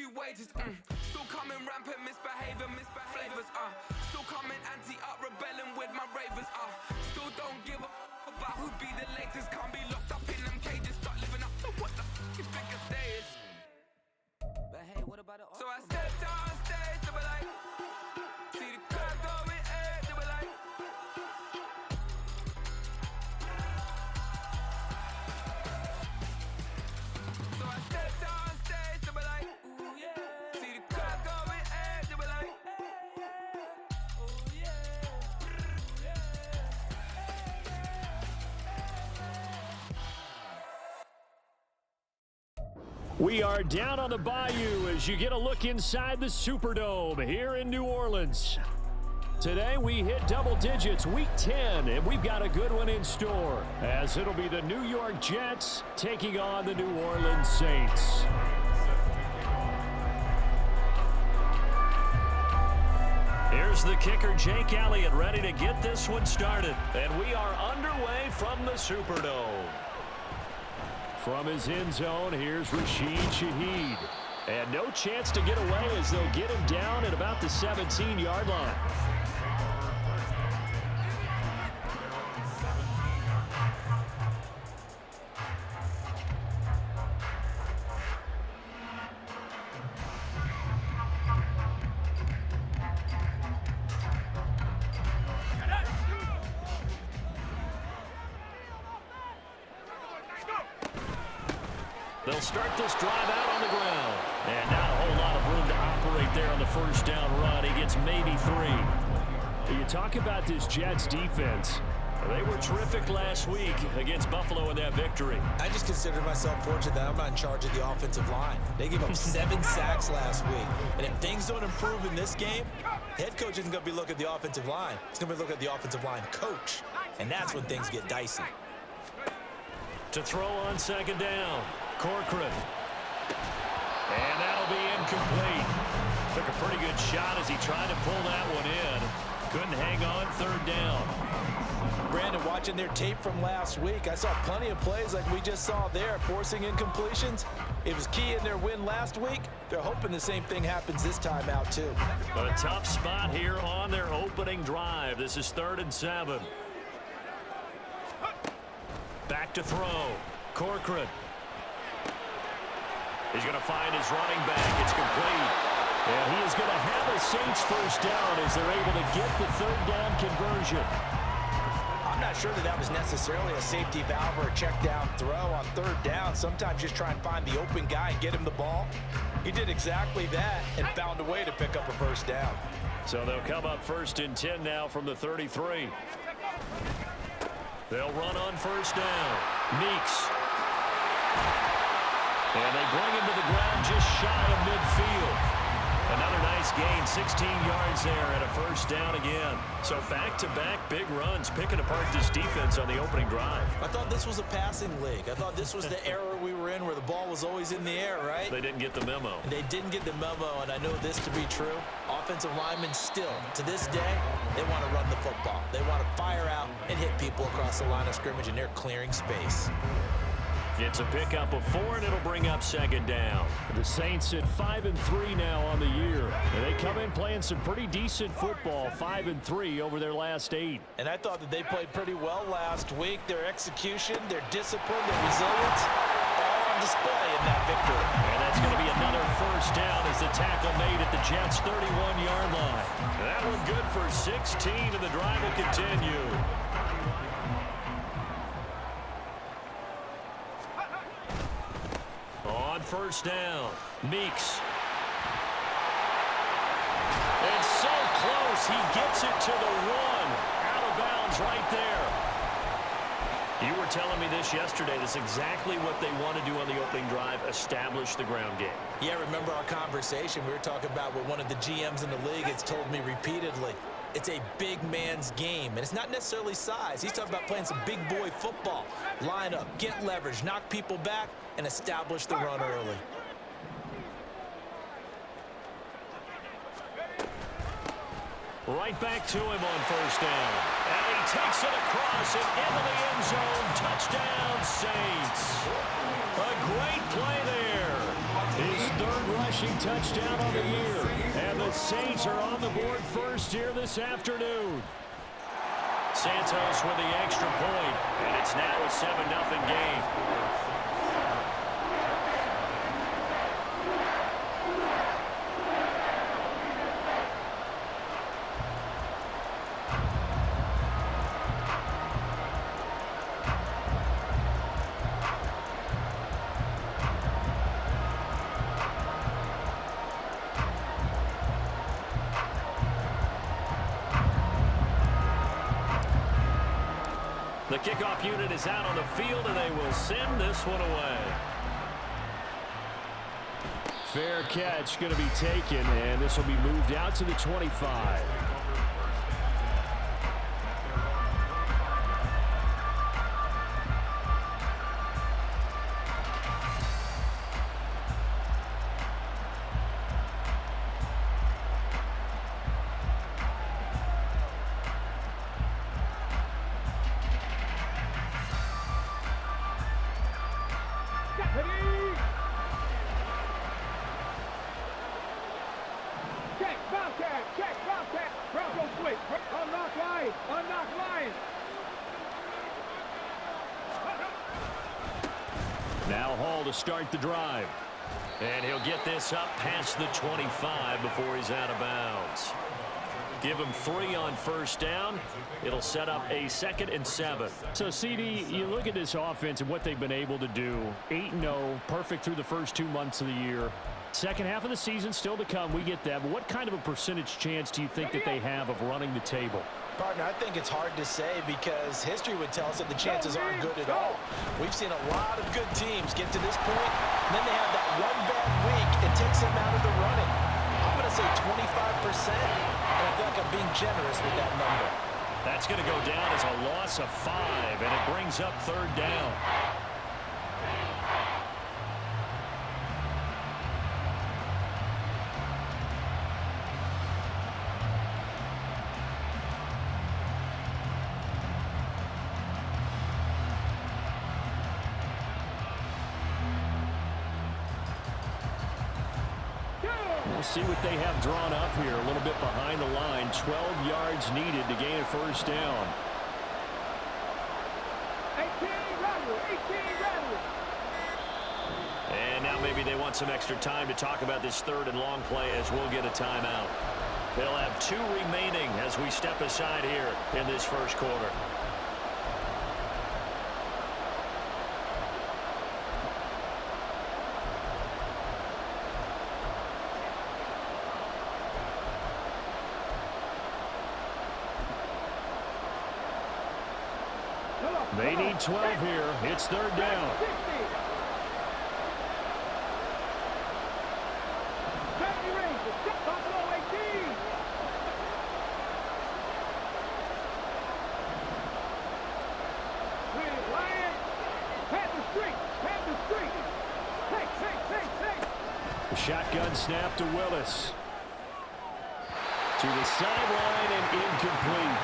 due wages. Still coming rampant, misbehaving, flavors. Still coming anti-up, rebelling with my ravers. Still don't give a about who be the latest. Can't be locked up in them cages. Start living up to what the you think a day is. But hey, what about the So I stepped out on stage, they were like, see the crowd going air, they were like. So I stepped out on stage, they were like, ooh yeah. See the crowd going air, they were like, ooh yeah. We are down on the bayou as you get a look inside the Superdome here in New Orleans. Today we hit double digits, week 10, and we've got a good one in store as it'll be the New York Jets taking on the New Orleans Saints. Here's the kicker, Jake Elliott, ready to get this one started. And we are underway from the Superdome. From his end zone, here's Rashid Shaheed. And no chance to get away as they'll get him down at about the 17-yard line. They'll start this drive out on the ground. And not a whole lot of room to operate there on the first down run. He gets maybe 3. You talk about this Jets defense. They were terrific last week against Buffalo in that victory. I just consider myself fortunate that I'm not in charge of the offensive line. They gave up 7 sacks last week. And if things don't improve in this game, the head coach isn't going to be looking at the offensive line. He's going to be looking at the offensive line coach. And that's when things get dicey. To throw on second down, Corcoran. And that'll be incomplete. Took a pretty good shot as he tried to pull that one in. Couldn't hang on third down. Brandon, watching their tape from last week, I saw plenty of plays like we just saw there, forcing incompletions. It was key in their win last week. They're hoping the same thing happens this time out, too. A tough spot here on their opening drive. This is 3rd and 7. Back to throw. Corcoran. He's going to find his running back. It's complete. And he is going to have a Saints first down as they're able to get the 3rd down conversion. I'm not sure that was necessarily a safety valve or a check down throw on 3rd down. Sometimes just try and find the open guy and get him the ball. He did exactly that and found a way to pick up a first down. So they'll come up 1st and 10 now from the 33. They'll run on first down. Meeks. And they bring him to the ground just shy of midfield. Another nice gain, 16 yards there and a first down again. So back-to-back big runs, picking apart this defense on the opening drive. I thought this was a passing league. I thought this was the era we were in where the ball was always in the air, right? They didn't get the memo. They didn't get the memo, and I know this to be true. Offensive linemen still, to this day, they want to run the football. They want to fire out and hit people across the line of scrimmage, and they're clearing space. It's a pickup of 4, and it'll bring up second down. The Saints at 5-3 now on the year. And they come in playing some pretty decent football, 5-3 over their last 8. And I thought that they played pretty well last week. Their execution, their discipline, their resilience, all on display in that victory. And that's going to be another first down as the tackle made at the Jets' 31-yard line. That one good for 16, and the drive will continue. On first down, Meeks. And so close, he gets it to the 1. Out of bounds right there. You were telling me this yesterday. That's exactly what they want to do on the opening drive, establish the ground game. Yeah, remember our conversation? We were talking about what one of the GMs in the league has told me repeatedly. It's a big man's game, and it's not necessarily size. He's talking about playing some big boy football. Line up, get leverage, knock people back, and establish the run early. Right back to him on first down. And he takes it across and into the end zone. Touchdown, Saints. A great play there. His 3rd rushing touchdown on the year. And the Saints are on the board first here this afternoon. Santos with the extra point, and it's now a 7-0 game. The kickoff unit is out on the field, and they will send this one away. Fair catch going to be taken, and this will be moved out to the 25. Now Hall to start the drive. And he'll get this up past the 25 before he's out of bounds. Give him 3 on first down. It'll set up a 2nd and 7. So, CD, you look at this offense and what they've been able to do. 8-0, perfect through the first 2 months of the year. Second half of the season still to come. We get that. But what kind of a percentage chance do you think that they have of running the table? Partner, I think it's hard to say because history would tell us that the chances aren't good at all. We've seen a lot of good teams get to this point, and then they have that one bad week. It takes them out of the running. I'm going to say 25%, and I feel like I'm being generous with that number. That's going to go down as a loss of 5, and it brings up 3rd down. We'll see what they have drawn up here. A little bit behind the line. 12 yards needed to gain a first down. 18 rattle. And now maybe they want some extra time to talk about this 3rd and long play as we'll get a timeout. They'll have 2 remaining as we step aside here in this first quarter. They need 12 here. It's 3rd down. The shotgun snap to Willis. To the sideline and incomplete.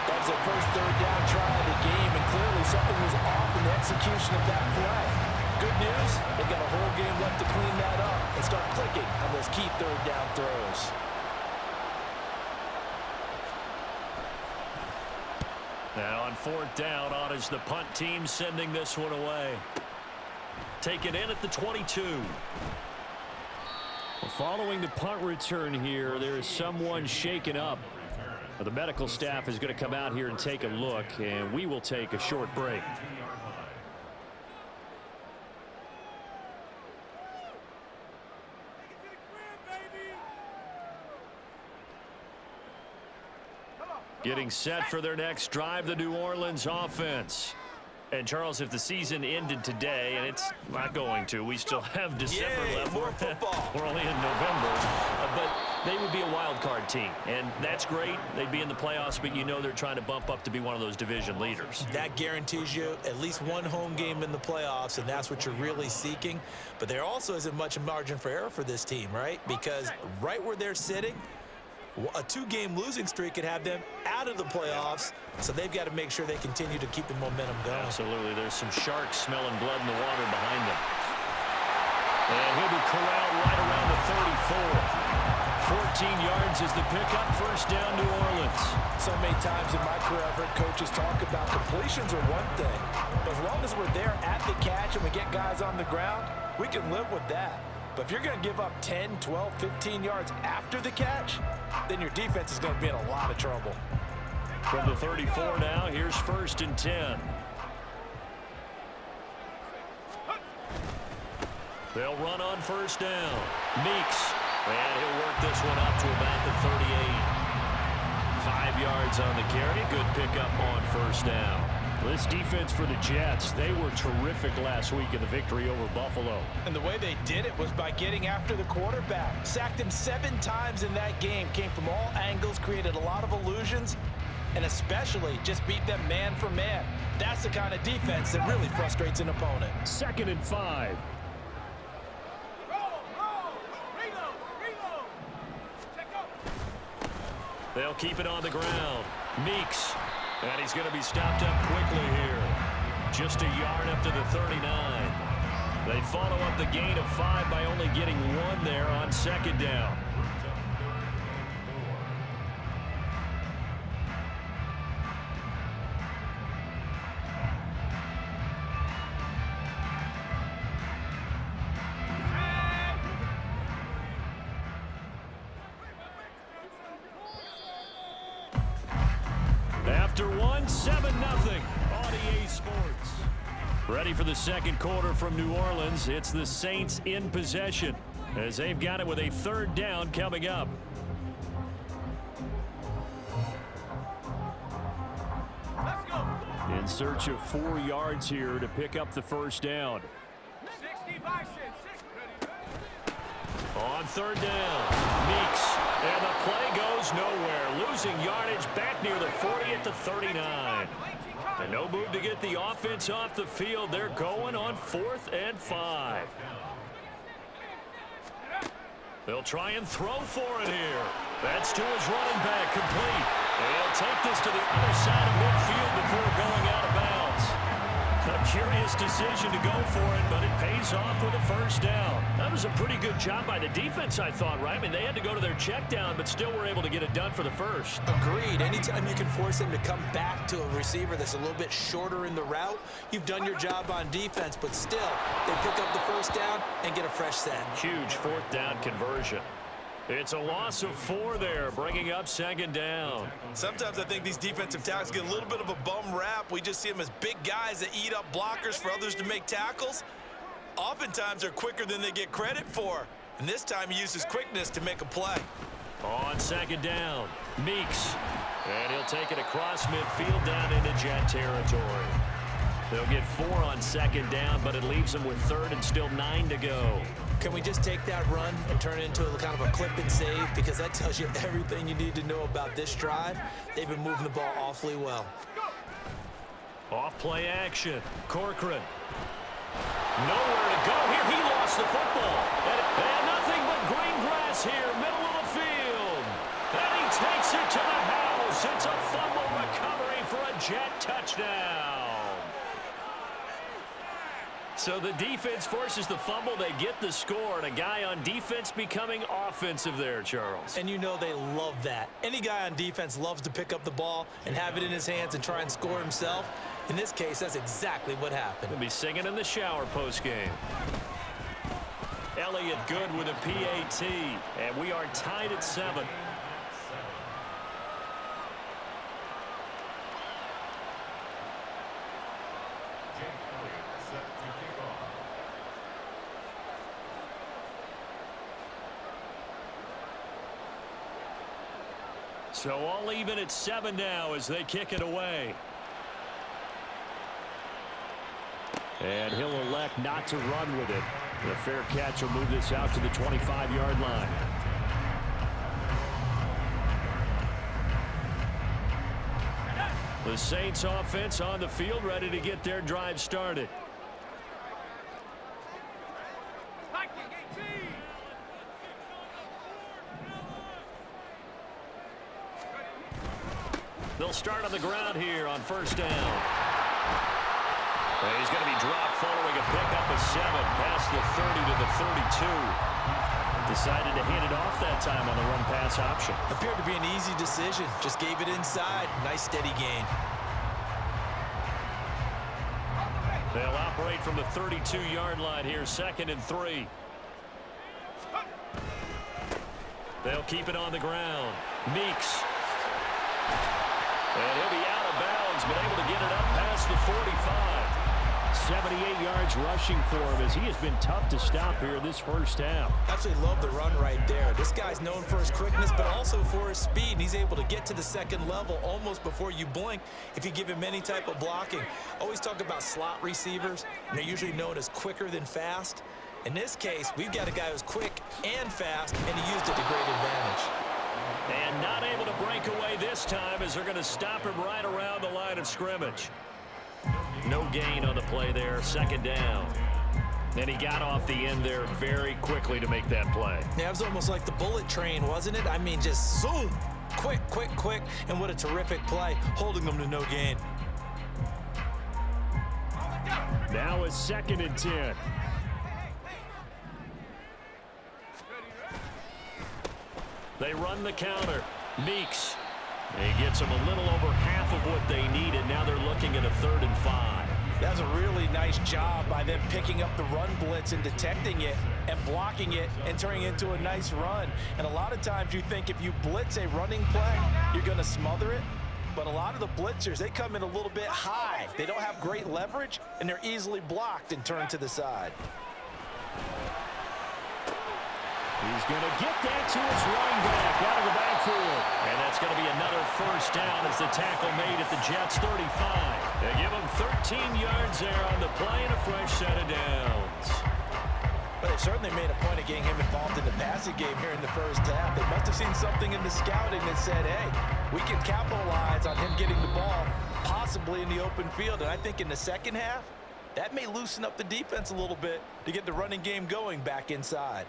That was the first 3rd down try of the game, and clearly something was off in the execution of that play. Good news, they've got a whole game left to clean that up and start clicking on those key 3rd down throws. Now on 4th down, on is the punt team sending this one away. Take it in at the 22. Well, following the punt return here, there is someone shaken up. The medical staff is going to come out here and take a look, and we will take a short break. Getting set for their next drive, the New Orleans offense. And, Charles, if the season ended today, and it's not going to, we still have December left. More football. We're only in November. But they would be a wild card team, and that's great. They'd be in the playoffs, but you know they're trying to bump up to be one of those division leaders. That guarantees you at least one home game in the playoffs, and that's what you're really seeking. But there also isn't much margin for error for this team, right? Because right where they're sitting, a 2-game losing streak could have them out of the playoffs, so they've got to make sure they continue to keep the momentum going. Absolutely. There's some sharks smelling blood in the water behind them. And he'll be corralled right around the 14 yards is the pickup. First down, New Orleans. So many times in my career, I've heard coaches talk about completions are one thing. But as long as we're there at the catch and we get guys on the ground, we can live with that. But if you're going to give up 10, 12, 15 yards after the catch, then your defense is going to be in a lot of trouble. From the 34 now, here's 1st and 10. They'll run on 1st down. Meeks. And he'll work this one up to about the 38. 5 yards on the carry. Good pickup on 1st down. This defense for the Jets, they were terrific last week in the victory over Buffalo. And the way they did it was by getting after the quarterback. Sacked him 7 times in that game. Came from all angles, created a lot of illusions, and especially just beat them man for man. That's the kind of defense that really frustrates an opponent. 2nd and 5. They'll keep it on the ground. Meeks. And he's going to be stopped up quickly here. Just a yard up to the 39. They follow up the gain of 5 by only getting 1 there on 2nd down. After 7-0 on EA Sports. Ready for the second quarter from New Orleans. It's the Saints in possession as they've got it with a 3rd down coming up. Let's go. In search of 4 yards here to pick up the 1st down. 60 Bison. 6. On 3rd down, Meeks. And the play goes nowhere. Losing yardage back near the 40 at the 39. And no move to get the offense off the field. They're going on 4th and 5. They'll try and throw for it here. That's to his running back, complete. And he'll take this to the other side of midfield before going out of bounds. A curious decision to go for it, but it pays off with a 1st down. That was a pretty good job by the defense, I thought, right? I mean, they had to go to their check down, but still were able to get it done for the 1st. Agreed. Anytime you can force him to come back to a receiver that's a little bit shorter in the route, you've done your job on defense, but still, they pick up the 1st down and get a fresh set. Huge 4th down conversion. It's a loss of 4 there, bringing up 2nd down. Sometimes I think these defensive tackles get a little bit of a bum rap. We just see them as big guys that eat up blockers for others to make tackles. Oftentimes they're quicker than they get credit for. And this time he uses quickness to make a play. On 2nd down, Meeks. And he'll take it across midfield down into Jet territory. They'll get 4 on 2nd down, but it leaves them with 3rd and still 9 to go. Can we just take that run and turn it into a kind of a clip and save? Because that tells you everything you need to know about this drive. They've been moving the ball awfully well. Off play action. Corcoran. Nowhere to go here. He lost the football. And nothing but green grass here, middle of the field. And he takes it to the house. It's a fumble recovery for a Jet touchdown. So the defense forces the fumble. They get the score, and a guy on defense becoming offensive there, Charles. And you know they love that. Any guy on defense loves to pick up the ball and have it in his hands and try and score himself. In this case, that's exactly what happened. He'll be singing in the shower postgame. Elliott good with a PAT, and we are tied at 7. So all even at 7 now as they kick it away. And he'll elect not to run with it. The fair catch will move this out to the 25-yard line. The Saints offense on the field, ready to get their drive started. They'll start on the ground here on 1st down. And he's going to be dropped following a pickup of 7 past the 30 to the 32. Decided to hand it off that time on the run-pass option. Appeared to be an easy decision. Just gave it inside. Nice steady gain. They'll operate from the 32-yard line here, 2nd and 3. They'll keep it on the ground. Meeks. And he'll be out of bounds, but able to get it up past the 45. 78 yards rushing for him as he has been tough to stop here this first half. Absolutely love the run right there. This guy's known for his quickness, but also for his speed. And he's able to get to the second level almost before you blink if you give him any type of blocking. Always talk about slot receivers, and they're usually known as quicker than fast. In this case, we've got a guy who's quick and fast, and he used it to great advantage. And not able to break away this time as they're going to stop him right around the line of scrimmage. No gain on the play there, 2nd down. And he got off the end there very quickly to make that play. Yeah, it was almost like the bullet train, wasn't it? I mean, just zoom, quick, quick, quick, and what a terrific play, holding them to no gain. Now it's 2nd and 10. They run the counter. Meeks. He gets them a little over half of what they needed. Now they're looking at a 3rd and 5. That's a really nice job by them picking up the run blitz and detecting it and blocking it and turning it into a nice run. And a lot of times you think if you blitz a running play, you're going to smother it. But a lot of the blitzers, they come in a little bit high. They don't have great leverage, and they're easily blocked and turned to the side. He's going to get that to his running back out of the backfield. And that's going to be another first down as the tackle made at the Jets' 35. They give him 13 yards there on the play and a fresh set of downs. But they certainly made a point of getting him involved in the passing game here in the first half. They must have seen something in the scouting that said, hey, we can capitalize on him getting the ball, possibly in the open field. And I think in the second half, that may loosen up the defense a little bit to get the running game going back inside.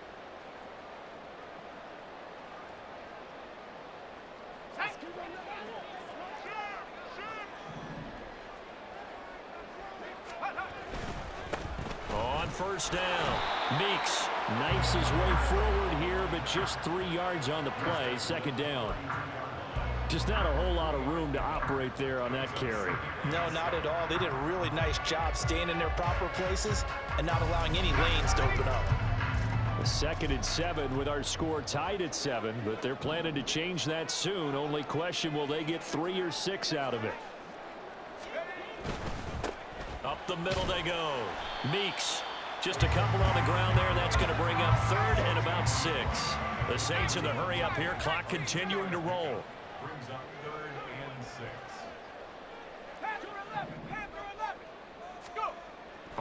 On first down, Meeks knifes his way forward here, but just 3 yards on the play, 2nd down. Just not a whole lot of room to operate there on that carry. No, not at all. They did a really nice job staying in their proper places and not allowing any lanes to open up. 2nd and 7 with our score tied at 7, but they're planning to change that soon. Only question, will they get 3 or 6 out of it? Up the middle they go. Meeks, just a couple on the ground there. That's going to bring up 3rd and about 6. The Saints in the hurry up here. Clock continuing to roll. Brings up 3rd and 6. Panther 11, Panther 11. Let's go.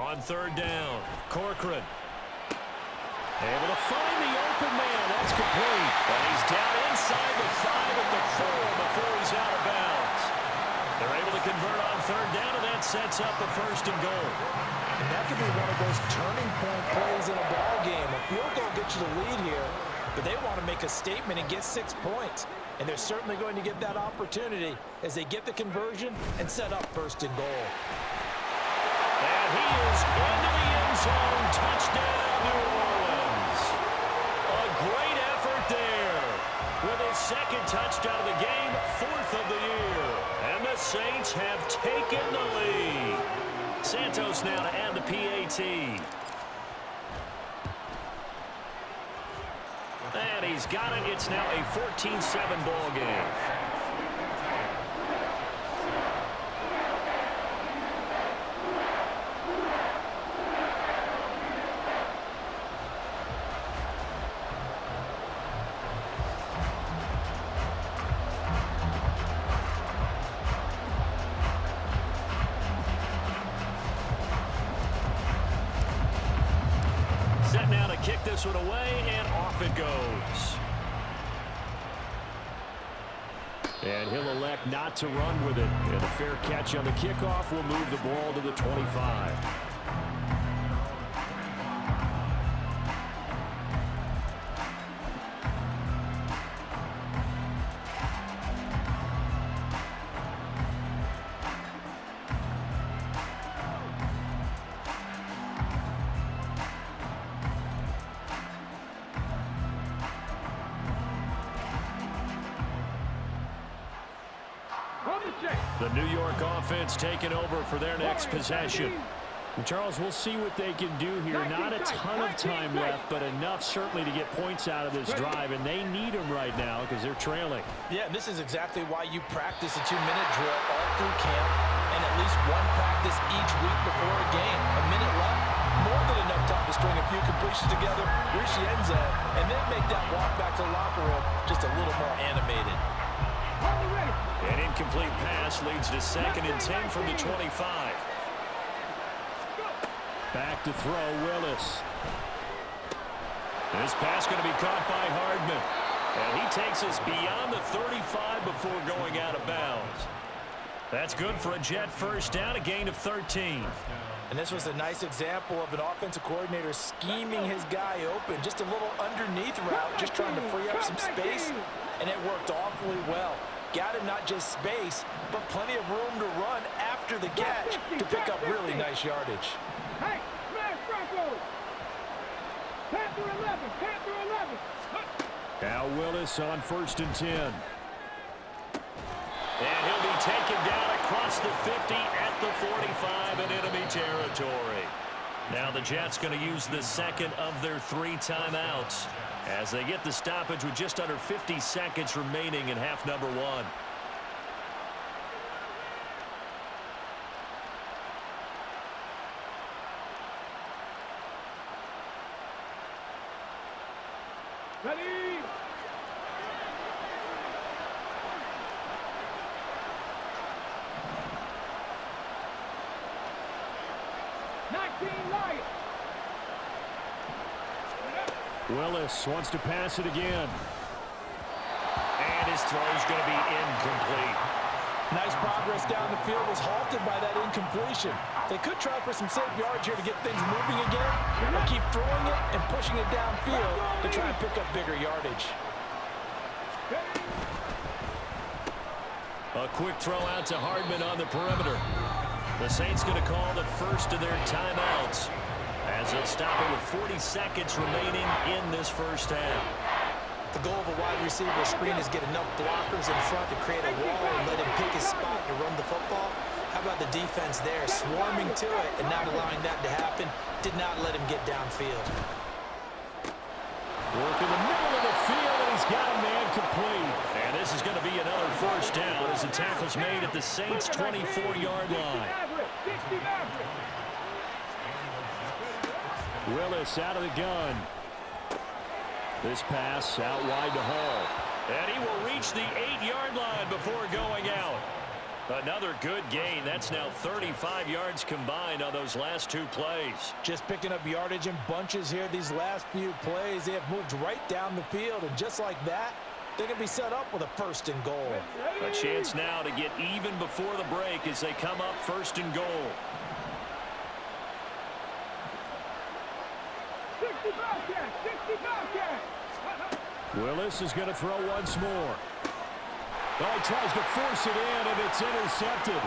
On 3rd down, Corcoran. Able to find the open man. That's complete. And he's down inside the 5 at the 4 before he's out of bounds. They're able to convert on 3rd down, and that sets up a 1st and goal. And that could be one of those turning point plays in a ball game. A field goal gets you the lead here, but they want to make a statement and get 6 points. And they're certainly going to get that opportunity as they get the conversion and set up 1st and goal. And he is into the end zone. Touchdown, New Orleans. A great effort there with his 2nd touchdown of the game, 4th of the year. And the Saints have taken the lead. Santos now to add the PAT. And he's got it. It's now a 14-7 ball game. Set now to kick this one away, and off it goes. And he'll elect not to run with it. And a fair catch on the kickoff will move the ball to the 25. The New York offense taking over for their next possession. And Charles, we'll see what they can do here. Not a ton of time left, but enough certainly to get points out of this drive, and they need them right now because they're trailing. Yeah, this is exactly why you practice a 2-minute drill all through camp and at least one practice each week before a game. A minute left, more than enough time to string a few completions together, reach the end zone, and then make that walk back to the locker room just a little more animated. An incomplete pass leads to 2nd and 10 from the 25. Back to throw, Willis. This pass going to be caught by Hardman. And he takes us beyond the 35 before going out of bounds. That's good for a Jet first down, a gain of 13. And this was a nice example of an offensive coordinator scheming his guy open. Just a little underneath route, just trying to free up some space. And it worked awfully well. Got him not just space, but plenty of room to run after the catch to pick up really nice yardage. Hey, smash Broncos! Panther 11, Panther 11. Now Willis on 1st and 10. And he'll be taken down across the 50 at the 45 in enemy territory. Now the Jets going to use the 2nd of their 3 timeouts as they get the stoppage with just under 50 seconds remaining in half number 1. Ready? Willis wants to pass it again. And his throw is going to be incomplete. Nice progress down the field was halted by that incompletion. They could try for some safe yards here to get things moving again, or keep throwing it and pushing it downfield to try and pick up bigger yardage. A quick throw out to Hardman on the perimeter. The Saints going to call the first of their timeouts as they'll stop it with 40 seconds remaining in this first half. The goal of a wide receiver screen is get enough blockers in front to create a wall and let him pick his spot to run the football. How about the defense there, swarming to it and not allowing that to happen? Did not let him get downfield. Work in the middle of the field, and he's got a man complete. And this is going to be another first down as the tackle's made at the Saints' 24-yard line. Willis out of the gun. This pass out wide to Hall. And he will reach the 8-yard line before going out. Another good gain. That's now 35 yards combined on those last 2 plays. Just picking up yardage in bunches here these last few plays. They have moved right down the field, and just like that, they're going to be set up with a 1st and goal. A chance now to get even before the break as they come up 1st and goal. 60 Bobcats, 60 Bobcats. Willis is going to throw once more. Oh, he tries to force it in, and it's intercepted.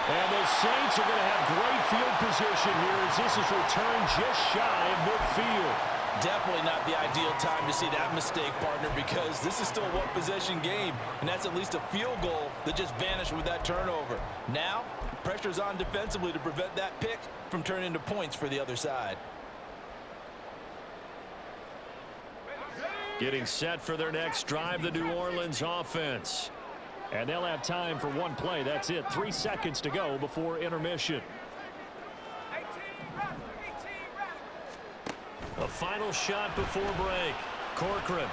And the Saints are going to have great field position here as this is returned just shy of midfield. Definitely not the ideal time to see that mistake, partner, because this is still a one-possession game, and that's at least a field goal that just vanished with that turnover. Now, pressure's on defensively to prevent that pick from turning into points for the other side. Getting set for their next drive, the New Orleans offense. And they'll have time for one play. That's it. 3 seconds to go before intermission. A final shot before break. Corcoran.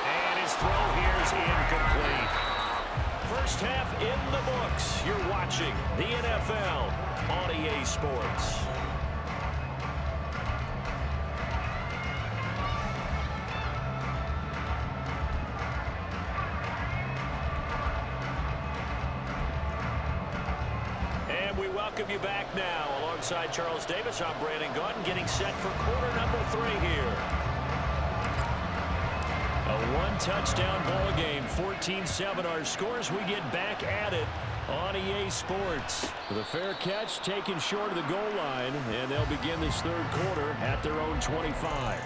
And his throw here is incomplete. First half in the books. You're watching the NFL on EA Sports. Welcome you back now. Alongside Charles Davis, I'm Brandon Gauton, getting set for quarter number 3 here. A 1-touchdown ball game, 14-7 our scores. We get back at it on EA Sports. With a fair catch taken short of the goal line, and they'll begin this 3rd quarter at their own 25.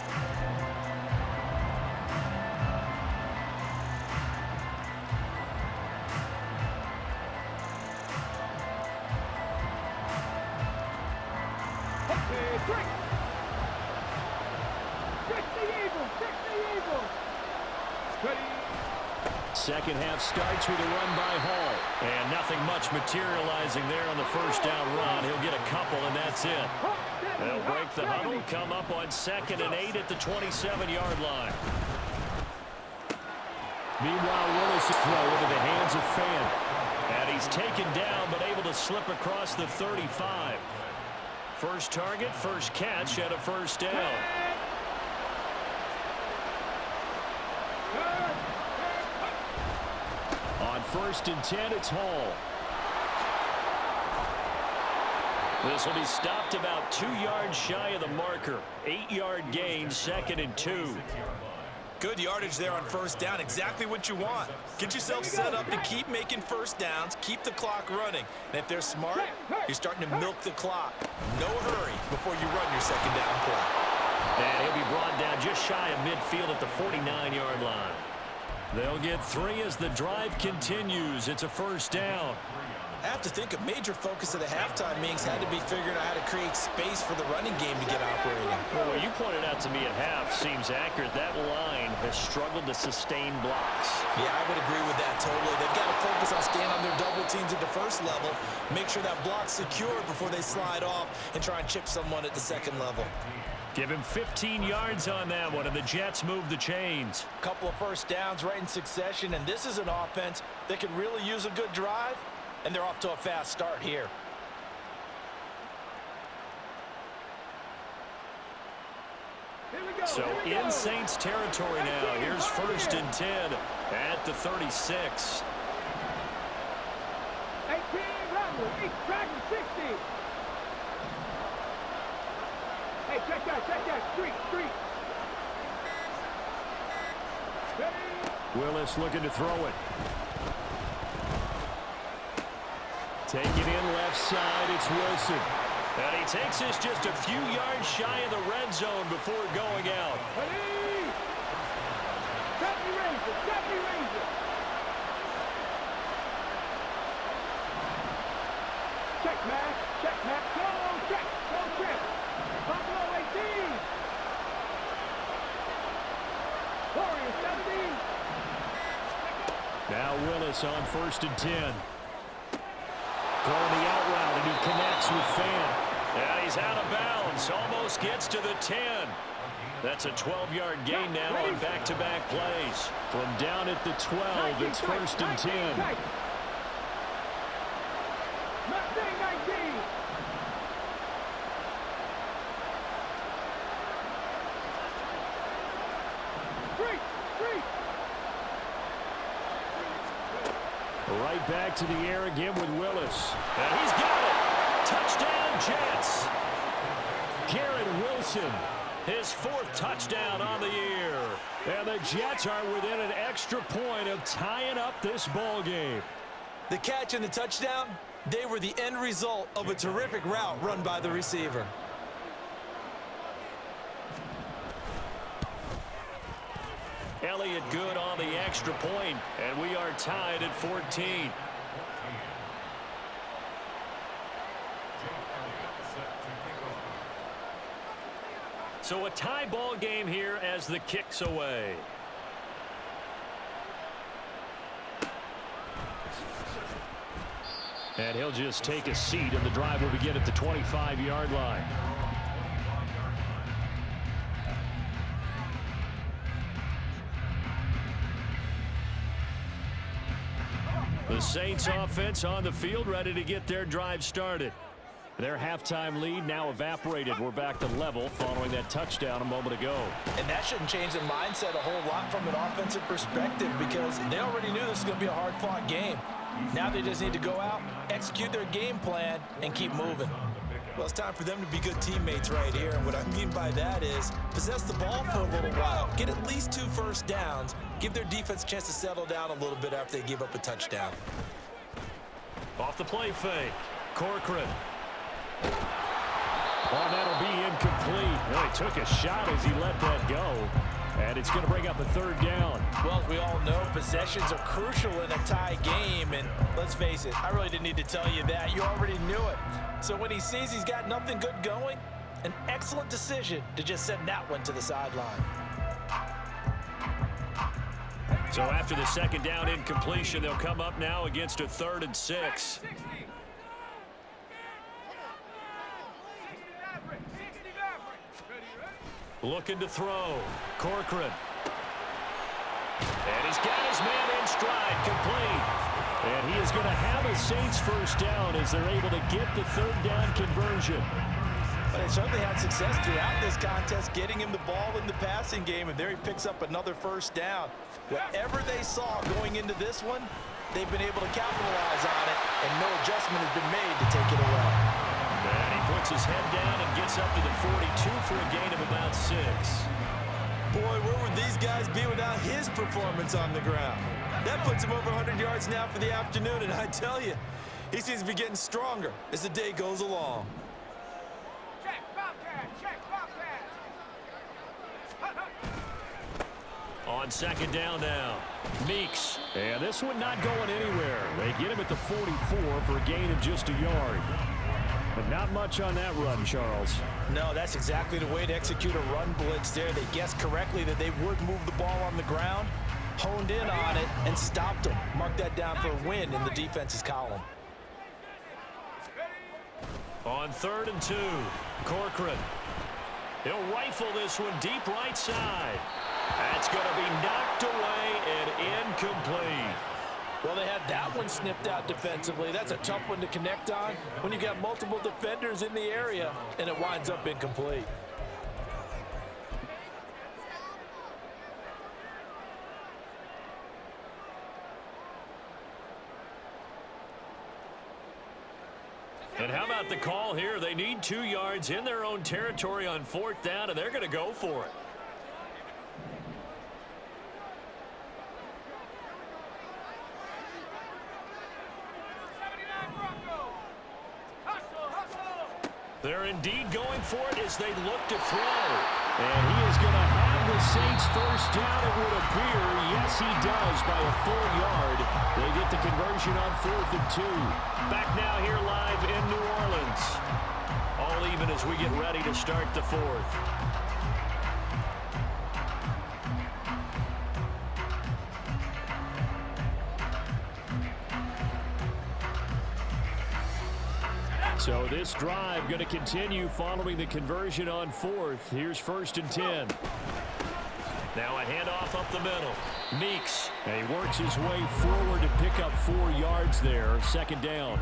Second half starts with a run by Hall. And nothing much materializing there on the first down run. He'll get a couple, and that's it. They'll break the huddle, come up on 2nd and 8 at the 27-yard line. Meanwhile, Willis is throw into the hands of Fan. And he's taken down, but able to slip across the 35. First target, first catch, and a first down. On 1st and 10, it's Hall. This will be stopped about 2 yards shy of the marker. 8-yard gain, 2nd and 2. Good yardage there on first down. Exactly what you want. Get yourself set up to keep making first downs, keep the clock running. And if they're smart, you're starting to milk the clock. No hurry before you run your second down play. And he'll be brought down just shy of midfield at the 49-yard line. They'll get 3 as the drive continues. It's a first down. I have to think a major focus of the halftime meetings had to be figuring out how to create space for the running game to get operating. Well, what you pointed out to me at half seems accurate. That line has struggled to sustain blocks. Yeah, I would agree with that totally. They've got to focus on staying on their double teams at the first level, make sure that block's secured before they slide off and try and chip someone at the second level. Give him 15 yards on that one, and the Jets move the chains. Couple of first downs right in succession, and this is an offense that could really use a good drive, and they're off to a fast start here. So in Saints territory now. Here's 1st and 10 at the 36. 18, Rumble, each track 60. Hey, check that, street. Willis looking to throw it. Take it in left side, it's Wilson. And he takes this just a few yards shy of the red zone before going out. Stephanie Ranger. Check, Matt. Go, check. Buffalo 18. Warriors 17. Now Willis on 1st and 10. Throwing the out route, and he connects with Fan. And he's out of bounds. Almost gets to the 10. That's a 12-yard gain now on back-to-back plays. From down at the 12, it's 1st and 10. Mustang 19. Street. Right back to the air again with Willis. And he's got it. Touchdown, Jets. Garrett Wilson, his 4th touchdown on the year. And the Jets are within an extra point of tying up this ball game. The catch and the touchdown, they were the end result of a terrific route run by the receiver. Elliott good on the extra point, and we are tied at 14. So a tie ball game here as the kick's away. And he'll just take a seat, and the drive will begin at the 25-yard line. The Saints offense on the field, ready to get their drive started. Their halftime lead now evaporated. We're back to level following that touchdown a moment ago. And that shouldn't change the mindset a whole lot from an offensive perspective, because they already knew this was going to be a hard-fought game. Now they just need to go out, execute their game plan, and keep moving. Well, it's time for them to be good teammates right here. And what I mean by that is possess the ball for a little while, get at least 2 first downs, give their defense a chance to settle down a little bit after they give up a touchdown. Off the play fake, Corcoran. Oh, that'll be incomplete. Well, he took a shot as he let that go. And it's going to bring up a 3rd down. Well, as we all know, possessions are crucial in a tie game. And let's face it, I really didn't need to tell you that. You already knew it. So when he sees he's got nothing good going, An excellent decision to just send that one to the sideline. So after the second down incompletion, they'll come up now against a 3rd and 6. Looking to throw. Corcoran. And he's got his man in stride, complete. And he is going to have a Saints first down as they're able to get the 3rd down conversion. But they certainly had success throughout this contest, getting him the ball in the passing game, and there he picks up another first down. Whatever they saw going into this one, they've been able to capitalize on it, and no adjustment has been made to take it away. And he puts his head down and gets up to the 42 for a gain of about 6. Boy, where would these guys be without his performance on the ground? That puts him over 100 yards now for the afternoon, and I tell you, he seems to be getting stronger as the day goes along. On second down now, Meeks. And this one not going anywhere. They get him at the 44 for a gain of just a yard. But not much on that run, Charles. No, that's exactly the way to execute a run blitz there. They guessed correctly that they would move the ball on the ground, honed in on it, and stopped them. Mark that down for a win in the defense's column. On 3rd and 2, Corcoran. He'll rifle this one deep right side. That's going to be knocked away and incomplete. Well, they had that one snipped out defensively. That's a tough one to connect on when you got multiple defenders in the area, and it winds up incomplete. And how about the call here? They need 2 yards in their own territory on 4th down, and they're going to go for it. They're indeed going for it as they look to throw. And he is going to have the Saints first down, it would appear. Yes, he does, by a full yard. They get the conversion on 4th and 2. Back now here live in New Orleans. All even as we get ready to start the 4th. So this drive going to continue following the conversion on 4th. Here's 1st and 10. Now a handoff up the middle. Meeks. And he works his way forward to pick up 4 yards there. 2nd down.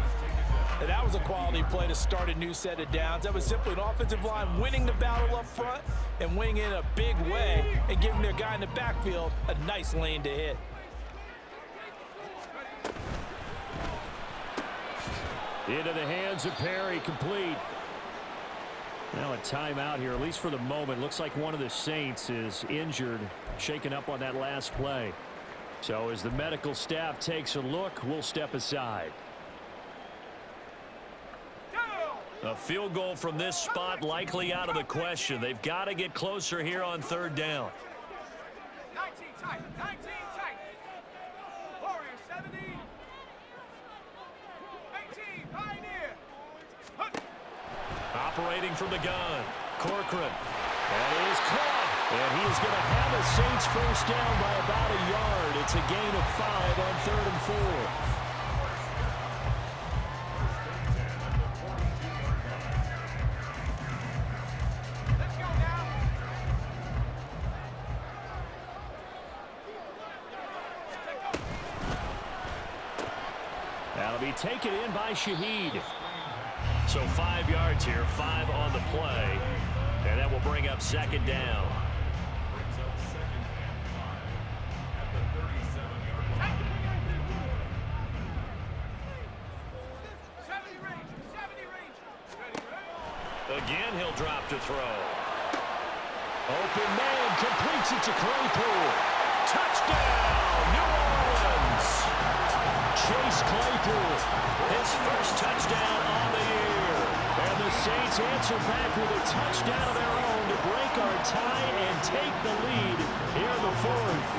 And that was a quality play to start a new set of downs. That was simply an offensive line winning the battle up front and winning in a big way and giving their guy in the backfield a nice lane to hit. Into the hands of Perry, complete. Now a timeout here, at least for the moment. Looks like one of the Saints is injured, shaken up on that last play. So as the medical staff takes a look, we'll step aside. A field goal from this spot likely out of the question. They've got to get closer here on 3rd down. 19 tight, 19 tight. Warriors 70. 18, Pioneer. Operating from the gun. Corcoran. And he is caught. And he is going to have a Saints first down by about a yard. It's a gain of 5 on 3rd and 4. That'll be taken in by Shaheed. So 5 yards here, 5 on the play. And that will bring up 2nd down. Again, he'll drop to throw. Open man, completes it to Claypool. Touchdown, New Orleans! Chase Claypool. His first touchdown on the year. And the Saints answer back with a touchdown of their own to break our tie and take the lead here in the 4th.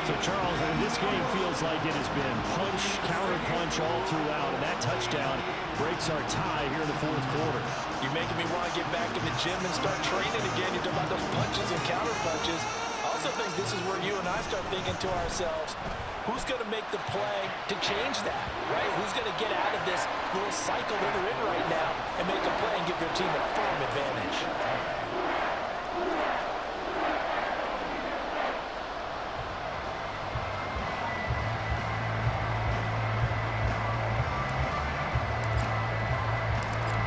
So, Charles, this game feels like it has been punch, counter-punch all throughout, and that touchdown breaks our tie here in the fourth quarter. You're making me want to get back in the gym and start training again. You're talking about those punches and counter-punches. I also think this is where you and I start thinking to ourselves, who's going to make the play to change that, right? Who's going to get out of this little cycle that they're in right now and make a play and give their team a firm advantage?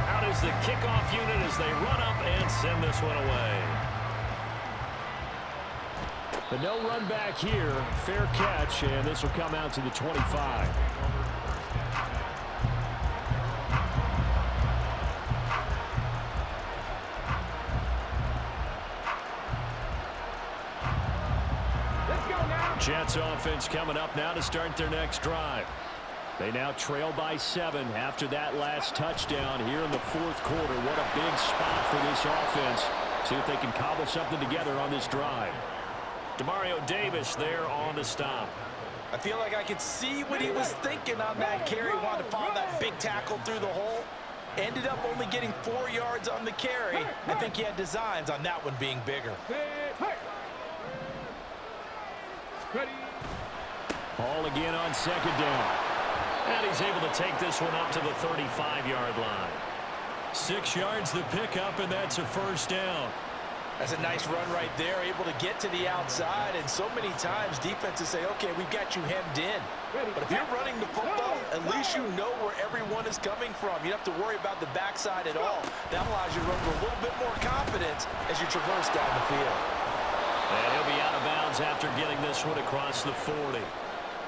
Out is the kickoff unit as they run up and send this one away. But no run back here. Fair catch, and this will come out to the 25. Jets offense coming up now to start their next drive. They now trail by 7 after that last touchdown here in the fourth quarter. What a big spot for this offense. See if they can cobble something together on this drive. Demario Davis there on the stop. I feel like I could see what he was thinking on that carry. Wanted to follow that big tackle through the hole. Ended up only getting 4 yards on the carry. I think he had designs on that one being bigger. Ball again on second down. And he's able to take this one up to the 35-yard line. 6 yards the pickup, and that's a first down. That's a nice run right there, able to get to the outside, and so many times defenses say, okay, we've got you hemmed in. But if you're running the football, at least you know where everyone is coming from. You don't have to worry about the backside at all. That allows you to run with a little bit more confidence as you traverse down the field. And he'll be out of bounds after getting this one across the 40.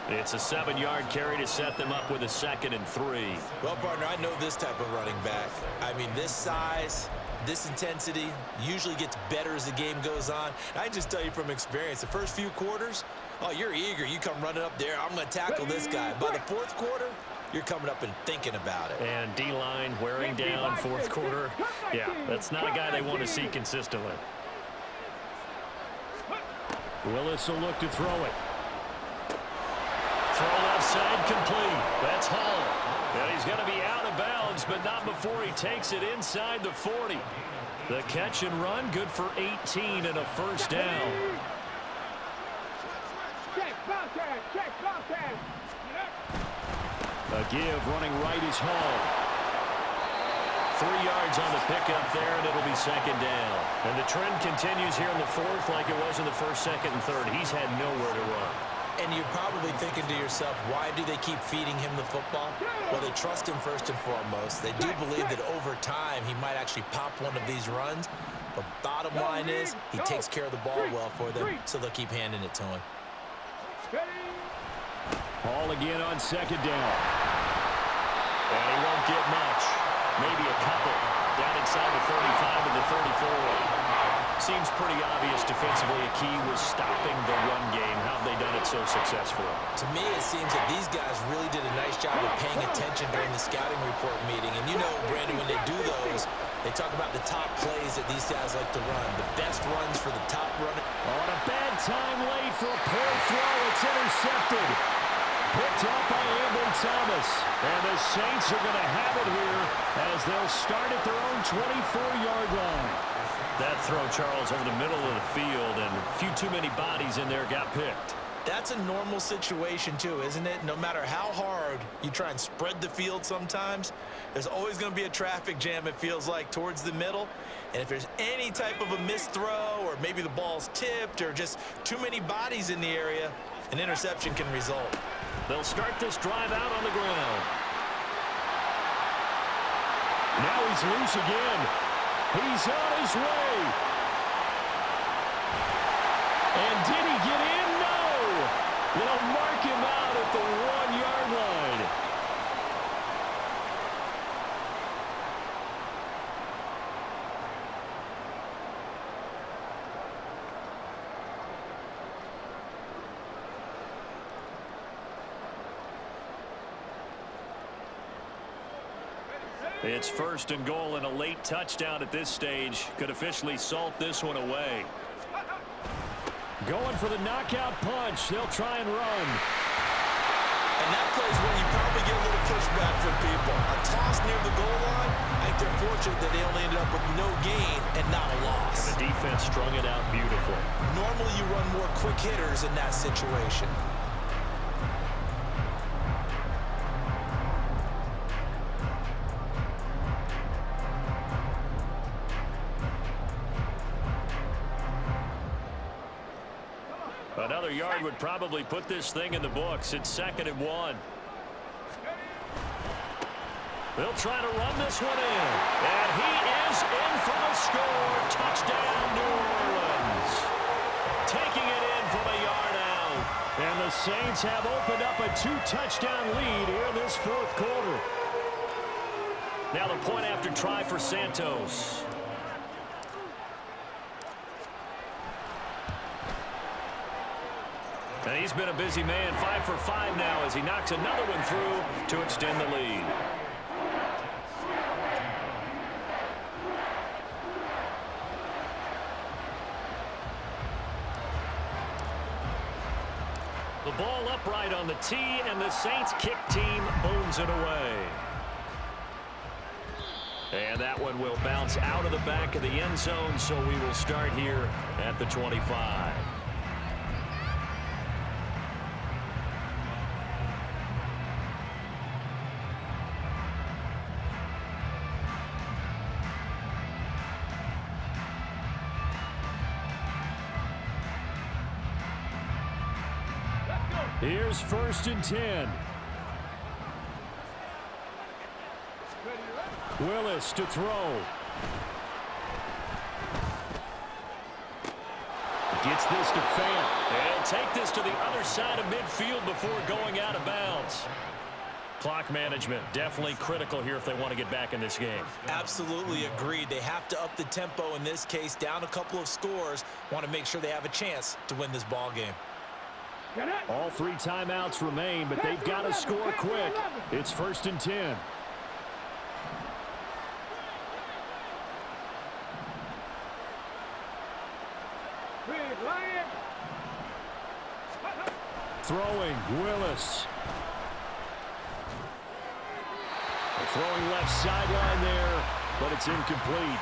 It's a 7-yard carry to set them up with a 2nd and 3. Well, partner, I know this type of running back. I mean, this size, this intensity usually gets better as the game goes on. I just tell you from experience, the first few quarters, oh, you're eager. You come running up there, I'm going to tackle this guy. By the fourth quarter, you're coming up and thinking about it. And D-line wearing down fourth quarter. Yeah, that's not a guy they want to see consistently. Willis will look to throw it. Throw left side complete. That's Hall. And he's going to be out of bounds, but not before he takes it inside the 40. The catch and run, good for 18 and a first down. A give running right is Hall. 3 yards on the pickup there, and it'll be 2nd down. And the trend continues here in the fourth like it was in the first, second, and third. He's had nowhere to run. And you're probably thinking to yourself, why do they keep feeding him the football? Well, they trust him first and foremost. They do believe that over time he might actually pop one of these runs. But bottom line is he takes care of the ball well for them, so they'll keep handing it to him. Hall again on 2nd down. And he won't get much. Maybe a couple. Down inside the 35 and the 34. Seems pretty obvious defensively a key was stopping the run game. How have they done it so successfully? To me, it seems that these guys really did a nice job of paying attention during the scouting report meeting. And you know, Brandon, when they do those, they talk about the top plays that these guys like to run. The best runs for the top runner. On a bad time late for a poor throw. It's intercepted. Picked up by Ambry Thomas. And the Saints are going to have it here as they'll start at their own 24-yard line. That throw, Charles, over the middle of the field, and a few too many bodies in there got picked. That's a normal situation, too, isn't it? No matter how hard you try and spread the field sometimes, there's always going to be a traffic jam, it feels like, towards the middle. And if there's any type of a missed throw, or maybe the ball's tipped, or just too many bodies in the area, an interception can result. They'll start this drive out on the ground. Now he's loose again. He's on his way. And did he get in? No. They'll mark him out at the 1-yard line. It's 1st and goal, and a late touchdown at this stage could officially salt this one away. Going for the knockout punch. They'll try and run. And that plays when you probably get a little pushback from people. A toss near the goal line, I think they're fortunate that they only ended up with no gain and not a loss. And the defense strung it out beautifully. Normally you run more quick hitters in that situation. Another yard would probably put this thing in the books. It's 2nd and 1. They'll try to run this one in. And he is in for the score. Touchdown, New Orleans. Taking it in from a yard out. And the Saints have opened up a 2-touchdown lead here in this 4th quarter. Now the point after try for Santos. And he's been a busy man, 5 for 5 now as he knocks another one through to extend the lead. The ball upright on the tee, and the Saints kick team booms it away. And that one will bounce out of the back of the end zone, so we will start here at the 25. Here's 1st and 10. Willis to throw. Gets this to Fant. They'll take this to the other side of midfield before going out of bounds. Clock management definitely critical here if they want to get back in this game. Absolutely agreed. They have to up the tempo in this case, down a couple of scores. Want to make sure they have a chance to win this ball game. All 3 timeouts remain, but they've got to score quick. It's 1st and 10. Throwing, Willis. Throwing left sideline there, but it's incomplete.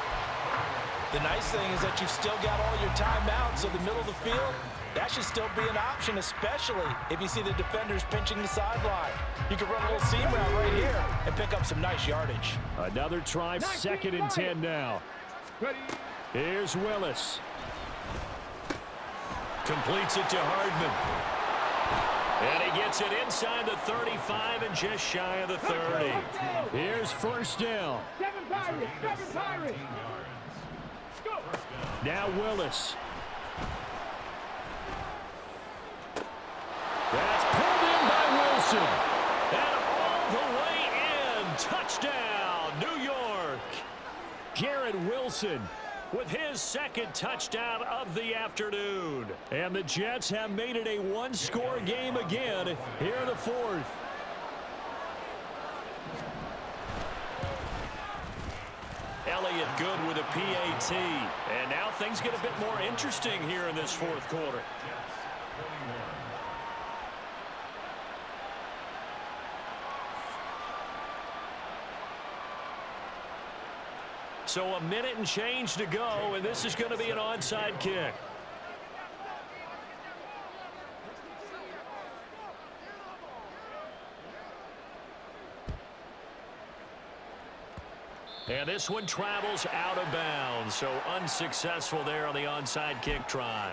The nice thing is that you've still got all your timeouts, so the middle of the field, that should still be an option, especially if you see the defenders pinching the sideline. You can run a little seam route right here and pick up some nice yardage. Another try, 2nd and 10 now. Here's Willis. Completes it to Hardman. And he gets it inside the 35 and just shy of the 30. Here's 1st down. 7 Pirates. Now Willis. That's pulled in by Wilson. And all the way in. Touchdown, New York. Garrett Wilson with his 2nd touchdown of the afternoon. And the Jets have made it a 1-score game again here in the 4th. Elliott good with a PAT. And now things get a bit more interesting here in this 4th quarter. So a minute and change to go, and this is going to be an onside kick. And this one travels out of bounds, so unsuccessful there on the onside kick try.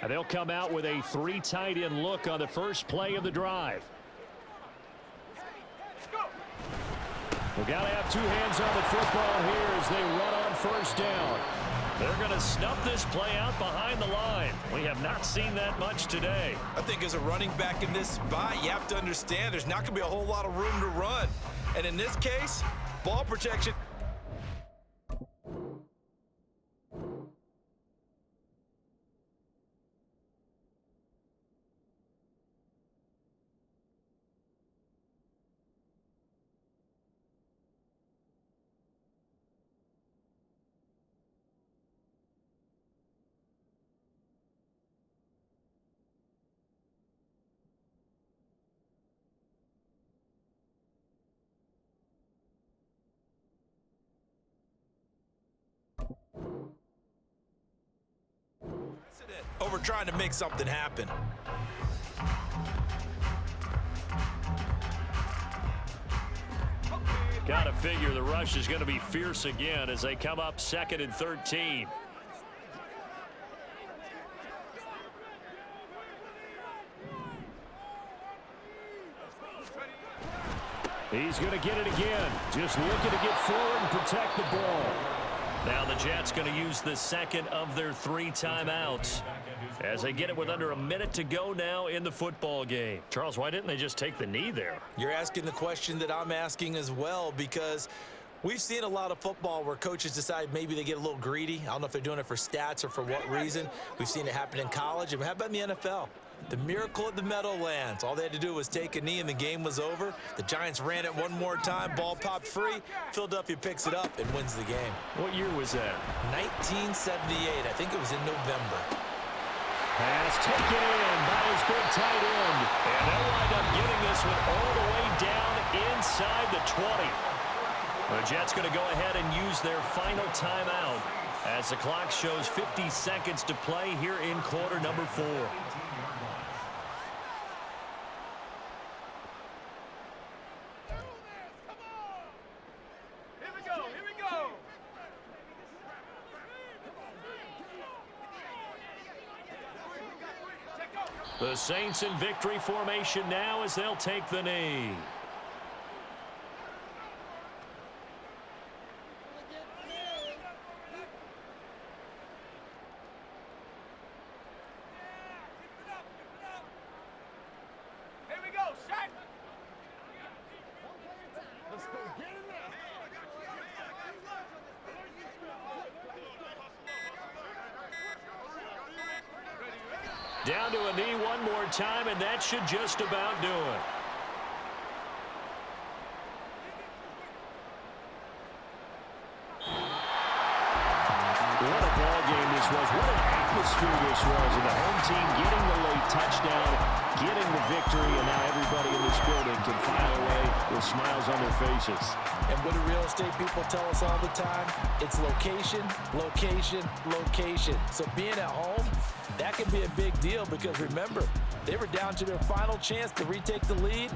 And they'll come out with a 3 tight end look on the first play of the drive. We've got to have 2 hands on the football here as they run on 1st down. They're going to snuff this play out behind the line. We have not seen that much today. I think as a running back in this spot, you have to understand there's not going to be a whole lot of room to run. And in this case, ball protection. over trying to make something happen. Gotta figure the rush is going to be fierce again as they come up 2nd and 13. He's going to get it again. Just looking to get forward and protect the ball. Now the Jets going to use the second of their 3 timeouts as they get it with under a minute to go now in the football game. Charles, why didn't they just take the knee there? You're asking the question that I'm asking as well, because we've seen a lot of football where coaches decide maybe they get a little greedy. I don't know if they're doing it for stats or for what reason. We've seen it happen in college. And how about in the NFL? The miracle at the Meadowlands. All they had to do was take a knee and the game was over. The Giants ran it one more time. Ball popped free. Philadelphia picks it up and wins the game. What year was that? 1978. I think it was in November. Pass taken in by his big tight end. And they'll wind up getting this one all the way down inside the 20. The Jets going to go ahead and use their final timeout as the clock shows 50 seconds to play here in quarter number 4. The Saints in victory formation now as they'll take the knee. Here we go, Shaq. Let's go get him there. Down to a knee one more time, and that should just about do it. What a ball game this was. What an atmosphere this was. And the home team getting the late touchdown, getting the victory, and now everybody in this building can file away with smiles on their faces. And what do real estate people tell us all the time? It's location, location, location. So being at home, that can be a big deal because remember, they were down to their final chance to retake the lead.